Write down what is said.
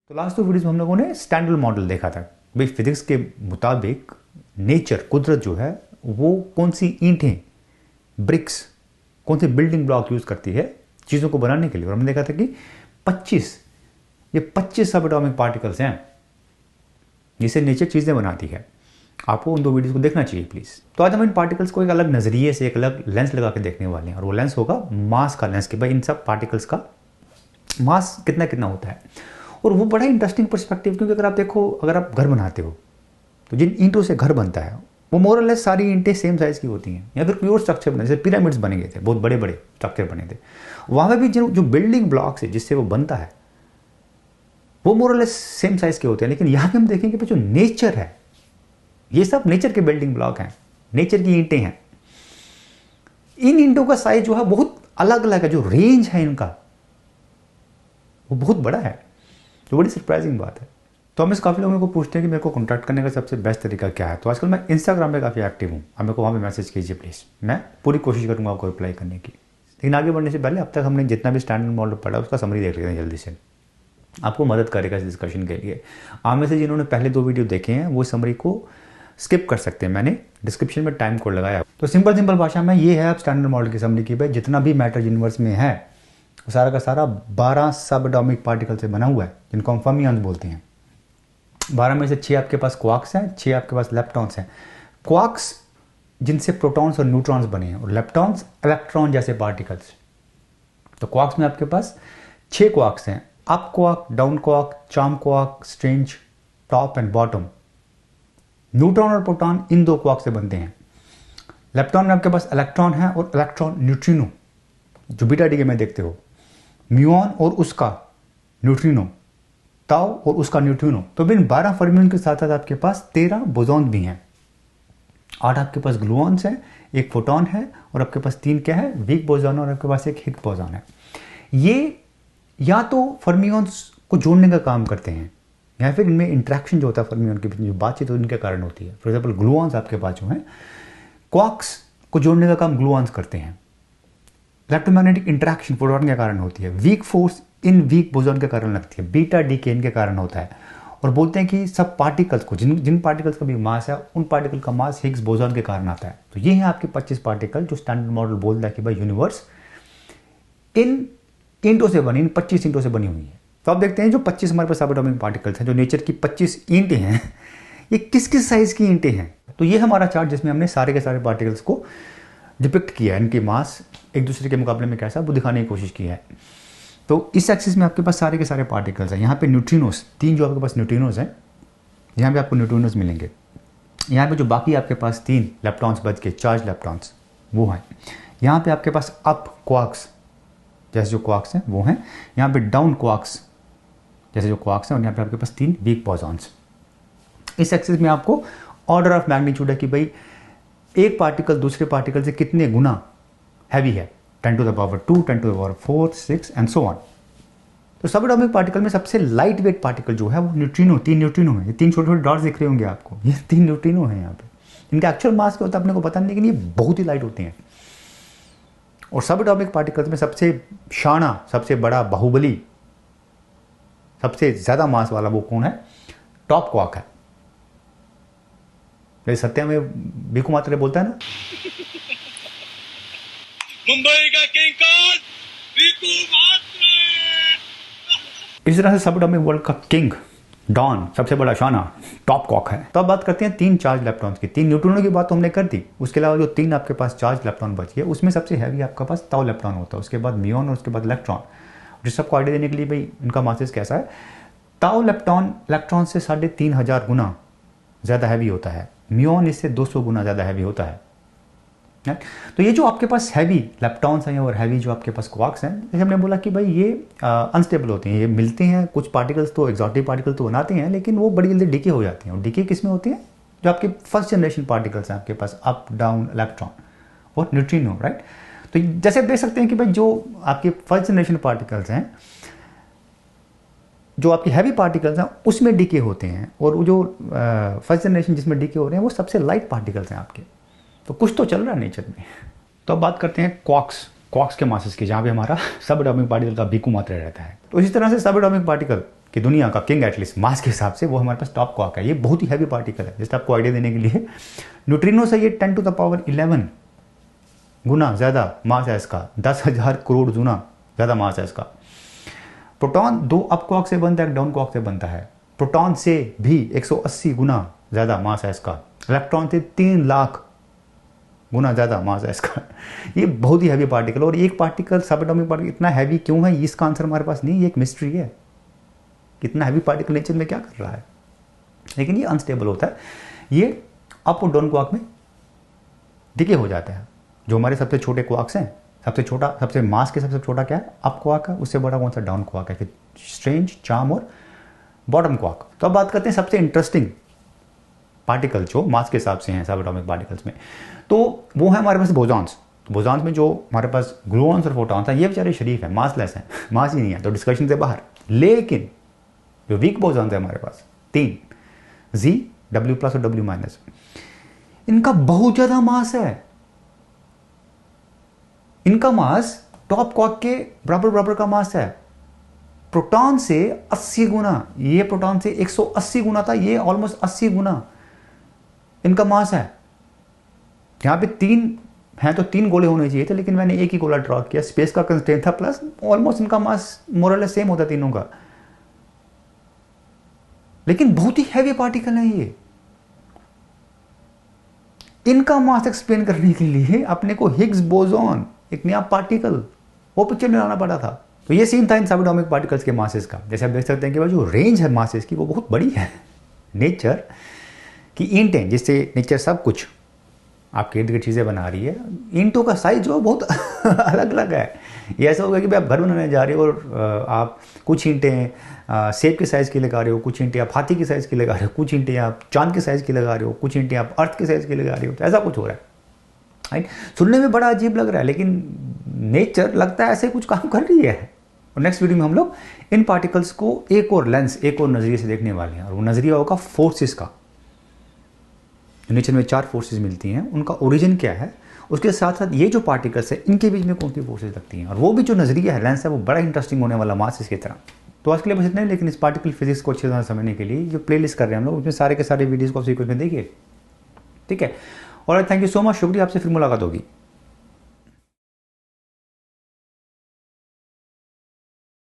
तो लास्ट दो वीडियोस में हम लोगों ने स्टैंडर्ड मॉडल देखा था। भाई फिजिक्स के मुताबिक नेचर, कुदरत जो है वो कौन सी ईंटें, ब्रिक्स, कौन से बिल्डिंग ब्लॉक यूज़ करती है चीज़ों को बनाने के लिए। और हमने देखा था कि 25 सब एटॉमिक पार्टिकल्स हैं जिसे नेचर चीज़ें बनाती है। आपको उन दो वीडियोस को देखना चाहिए प्लीज़। तो आज हम इन पार्टिकल्स को एक अलग नज़रिए से, एक अलग लेंस लगा के देखने वाले हैं, और वो लेंस होगा मास का लेंस, कि भाई इन सब पार्टिकल्स का मास कितना कितना होता है। और वो बड़ा इंटरेस्टिंग पर्सपेक्टिव, क्योंकि अगर आप देखो, अगर आप घर बनाते हो तो जिन ईंटों से घर बनता है वो मोर और लेस सारी ईंटें सेम साइज़ की होती हैं, या फिर कोई और स्ट्रक्चर बने, जैसे पिरामिड्स बने गए थे, बहुत बड़े बड़े स्ट्रक्चर बने थे। वहाँ पर भी जो बिल्डिंग ब्लॉक्स है जिससे वो बनता है वो मोर और लेस सेम साइज़ के होते हैं। लेकिन यहाँ पे हम देखेंगे जो नेचर है, ये सब नेचर के बिल्डिंग ब्लॉक हैं, नेचर की ईंटें हैं। इन ईंटों का साइज जो है बहुत अलग अलग है, जो रेंज है इनका वो बहुत बड़ा है, तो बड़ी सरप्राइजिंग बात है। तो हम इस काफ़ी लोगों को पूछते हैं कि मेरे को कॉन्टैक्ट करने का सबसे बेस्ट तरीका क्या है। तो आजकल मैं इंस्टाग्राम पे काफ़ी एक्टिव हूँ, आप मेरे को वहाँ पे मैसेज कीजिए प्लीज़, मैं पूरी कोशिश करूँगा आपको रिप्लाई करने की। लेकिन आगे बढ़ने से पहले अब तक हमने जितना भी स्टैंडर्ड मॉडल पढ़ा उसका समरी देख लेते हैं जल्दी से, आपको मदद करेगा इस डिस्कशन के लिए। आप में से जिन्होंने पहले दो वीडियो देखे हैं वो समरी को स्किप कर सकते हैं, मैंने डिस्क्रिप्शन में टाइम कोड लगाया। तो सिंपल भाषा में ये है अब स्टैंडर्ड मॉडल की समरी की, भाई जितना भी मैटर यूनिवर्स में है वो सारा का सारा 12 सब एटॉमिक पार्टिकल से बना हुआ है, जिनको हम फर्मियंस बोलते हैं। 12 में से 6 आपके पास क्वार्क्स हैं, 6 आपके पास लेप्टॉन्स हैं। क्वार्क्स जिनसे प्रोटॉन्स और न्यूट्रॉन्स बने हैं, और लेप्टॉन्स इलेक्ट्रॉन जैसे पार्टिकल्स। तो क्वार्क्स में आपके पास 6 क्वार्क्स हैं, up quark, down quark, charm quark, strange, top and bottom. Neutron और प्रोटॉन इन दो क्वार्क से बनते हैं। लेप्टॉन में आपके पास इलेक्ट्रॉन है और इलेक्ट्रॉन न्यूट्रिनो, जो बीटा डी में देखते हो, म्यूऑन और उसका न्यूट्रिनो, ताउ और उसका न्यूट्रिनो। तो इन 12 फर्मियन के साथ साथ आपके पास 13 बोसॉन भी हैं, 8 आपके पास ग्लूऑन्स हैं, 1 फोटॉन है, और आपके पास 3 क्या है, वीक बोसॉन, और आपके पास 1 हिग्स बोसॉन है। ये या तो फर्मियंस को जोड़ने का काम करते हैं, या फिर इनमें इंट्रैक्शन जो होता है फर्मियन के बीच जो बातचीत इनके कारण होती है। फॉर एग्जाम्पल ग्लूऑन्स आपके पास जो है, क्वार्क्स को जोड़ने का काम ग्लूऑन्स करते हैं। इलेक्ट्रोमैग्नेटिक इंट्रैक्शन प्रोटॉन के कारण होती है। Weak force in weak boson के कारण लगती है, बीटा डीके इनके कारण होता है। और बोलते हैं कि सब पार्टिकल्स को, जिन पार्टिकल्स का भी मास है, उन पार्टिकल का मास हिग्स बोसॉन के कारण आता है। तो ये है आपके 25 पार्टिकल जो स्टैंडर्ड मॉडल बोलता है कि भाई यूनिवर्स इन ईंटों से बनी, इन 25 ईंटों से बनी हुई है। तो आप देखते हैं जो 25 हमारे पास सब एटॉमिक पार्टिकल्स हैं, जो नेचर की 25 ईंटें हैं, ये किस किस साइज की ईंटें हैं। तो ये हमारा चार्ट जिसमें हमने सारे के सारे पार्टिकल्स को डिपिक्ट किया है, इनके मास एक दूसरे के मुकाबले में कैसा वो दिखाने की कोशिश की है। तो इस एक्सिस में आपके पास सारे के सारे पार्टिकल्स हैं। यहाँ पे न्यूट्रिनोस, 3 जो आपके पास न्यूट्रिनोस हैं, यहाँ पे आपको न्यूट्रिनोस मिलेंगे। यहाँ पे जो बाकी आपके पास 3 लेप्टॉन्स बच के, चार्ज लेप्टॉन्स, वो हैं। यहाँ पे आपके पास अप क्वार्क्स जैसे जो क्वार्क्स हैं वो हैं। यहाँ पे डाउन क्वार्क्स जैसे जो क्वार्क्स हैं, और यहाँ पे आपके पास 3 वीक बोसॉन्स। इस एक्सिस में आपको ऑर्डर ऑफ मैग्नीट्यूड है कि भाई एक पार्टिकल दूसरे पार्टिकल से कितने गुना हैवी है, 10 to the power 2, 10 to the power 4, 6 and so on. तो सब एटॉमिक पार्टिकल में सबसे लाइट वेट पार्टिकल जो है वो न्यूट्रिनो, 3 न्यूट्रिनो है। ये 3 छोटे छोटे डॉट्स दिख रहे होंगे आपको, ये 3 न्यूट्रिनो है यहाँ पे। इनका एक्चुअल मास क्या होता है अपने को पता नहीं, लेकिन ये बहुत ही लाइट होते हैं। और सब एटॉमिक पार्टिकल्स में सबसे शाना, सबसे बड़ा बाहुबली, सबसे ज्यादा मास वाला वो कौन है, टॉप क्वार्क है। सत्या में बीकू मात्रे बोलता है ना, मुंबई का किंग कौन, बीकू मात्रे। इस तरह से सब एटॉमिक वर्ल्ड का किंग, डॉन, सबसे बड़ा शाना, टॉप क्वार्क है। तो अब बात करते हैं 3 चार्ज इलेक्ट्रॉन्स की। 3 न्यूट्रॉनों की बात तो हमने कर दी, उसके अलावा जो 3 आपके पास चार्ज इलेक्ट्रॉन बच गए, उसमें सबसे हैवी आपका पास ताउ इलेक्ट्रॉन होता है, उसके बाद म्यूऑन और उसके बाद इलेक्ट्रॉन। जिस सबको आइडिया देने के लिए भाई इनका मासेस कैसा है, ताउ इलेक्ट्रॉन से 3500 गुना ज़्यादा हैवी होता है, म्यूऑन इससे 200 गुना ज़्यादा हैवी होता है। तो ये जो आपके पास हैवी लेप्टॉन्स हैं और हैवी जो आपके पास क्वार्क्स हैं, जैसे हमने बोला कि भाई ये अनस्टेबल होते हैं, ये मिलते हैं, कुछ पार्टिकल्स तो एक्सोटिक पार्टिकल तो बनाते हैं, लेकिन वो बड़ी जल्दी डिके हो जाते हैं। और डिके किस में होती है, जो आपके फर्स्ट जनरेशन पार्टिकल्स हैं आपके पास, अप डाउन इलेक्ट्रॉन और न्यूट्रिनो, राइट। तो जैसे आप देख सकते हैं कि भाई जो आपके फर्स्ट जनरेशन पार्टिकल्स हैं, जो आपकी हैवी पार्टिकल्स हैं उसमें डिके होते हैं, और वो जो फर्स्ट जनरेशन जिसमें डिके हो रहे हैं वो सबसे लाइट पार्टिकल्स हैं आपके। तो कुछ तो चल रहा है नेचर में। तो अब बात करते हैं क्वार्क्स के मासेस की, जहाँ पे हमारा सब एटॉमिक पार्टिकल का बीकू मात्रा रहता है। तो इसी तरह से सब एटॉमिक पार्टिकल कि दुनिया का किंग एटलीस्ट मास के हिसाब से वो हमारे पास टॉप क्वार्क है। ये बहुत ही हैवी पार्टिकल है। जस्ट आपको आइडिया देने के लिए, न्यूट्रिनो से ये 10⁻11 गुना ज़्यादा मास है इसका, 10,000 करोड़ गुना ज़्यादा मास है इसका। प्रोटॉन 2 अप क्वार्क से बनता है, एक डाउन क्वार्क से बनता है। प्रोटॉन से भी 180 गुना ज़्यादा मास है इसका। इलेक्ट्रॉन से 3 लाख गुना ज़्यादा मास है इसका। ये बहुत ही हैवी पार्टिकल, और एक पार्टिकल सब एटॉमिक पार्टिकल इतना हैवी क्यों है, इसका आंसर हमारे पास नहीं, ये एक मिस्ट्री है। कितना हैवी पार्टिकल नेचर में क्या कर रहा है, लेकिन ये अनस्टेबल होता है। ये अप और डाउन क्वार्क में डिके हो जाता है। जो हमारे सबसे छोटे क्वार्क्स हैं, सबसे छोटा, सबसे मास के सबसे छोटा क्या है, अप क्वार्क है। उससे बड़ा कौन सा, डाउन क्वार्क है। फिर स्ट्रेंज, चार्म और बॉटम क्वार्क। तो अब बात करते हैं सबसे इंटरेस्टिंग पार्टिकल जो मास के हिसाब से हैं सब एटॉमिक पार्टिकल्स में, तो वो है हमारे पास बोसॉन्स। बोसॉन्स में जो हमारे पास ग्लूऑन्स और फोटॉन्स हैं, ये बेचारे शरीफ हैं, मासलेस हैं, मास ही नहीं है, तो डिस्कशन से बाहर। लेकिन जो वीक बोसॉन्स है हमारे पास 3, Z, W+ और W-, इनका बहुत ज़्यादा मास है। इनका मास टॉप क्वार्क के बराबर का मास है। प्रोटॉन से 80 गुना, ये प्रोटॉन से 180 गुना था, ये ऑलमोस्ट 80 गुना इनका मास है। यहां पे 3 हैं तो 3 गोले होने चाहिए थे, लेकिन मैंने एक ही गोला ड्रॉ किया, स्पेस का कंस्ट्रेंट था, प्लस ऑलमोस्ट इनका मास मोरलेस सेम होता तीनों का। लेकिन बहुत ही हैवी पार्टिकल है ये। इनका मास एक्सप्लेन करने के लिए अपने को हिग्स बोसॉन, एक नया पार्टिकल, वो पिक्चर में लाना पड़ा था। तो ये सीन था इन सब एटॉमिक पार्टिकल्स के मासेस का। जैसे आप देख सकते हैं कि भाई जो रेंज है मासेस की वो बहुत बड़ी है। नेचर की ईंटें, जिससे नेचर सब कुछ आपके इर्द गिर्द चीज़ें बना रही है, ईंटों का साइज जो बहुत अलग अलग है। ये ऐसा होगा कि भाई आप घर बनाने जा रहे हो और आप कुछ ईंटें सेब के साइज़ की लगा रहे हो, कुछ ईंटें आप हाथी के साइज़ की लगा रहे हो, कुछ ईंटें आप चांद के साइज़ की लगा रहे हो, कुछ ईंटें आप अर्थ के साइज़ की लगा रहे हो। तो ऐसा कुछ हो रहा है, राइट। सुनने में बड़ा अजीब लग रहा है, लेकिन नेचर लगता है ऐसे कुछ काम कर रही है। और नेक्स्ट वीडियो में हम लोग इन पार्टिकल्स को एक और लेंस, एक और नज़रिए से देखने वाले हैं, और वो नज़रिया होगा फोर्सेस का। नेचर में 4 फोर्सेस मिलती हैं, उनका ओरिजिन क्या है, उसके साथ साथ ये जो पार्टिकल्स है इनके बीच में कौन सी फोर्सेस लगती हैं, और वो भी जो नज़रिया है, लेंस है, वो बड़ा इंटरेस्टिंग होने वाला मास की तरह। तो आज के लिए बस इतना ही, लेकिन इस पार्टिकल फिजिक्स को अच्छी तरह समझने के लिए जो प्लेलिस्ट कर रहे हैं हम लोग, उसमें सारे के सारे वीडियोज़ को आप सीक्वेंस में देखिए, ठीक है। और थैंक यू सो मच, शुक्रिया, आपसे फिर मुलाकात होगी।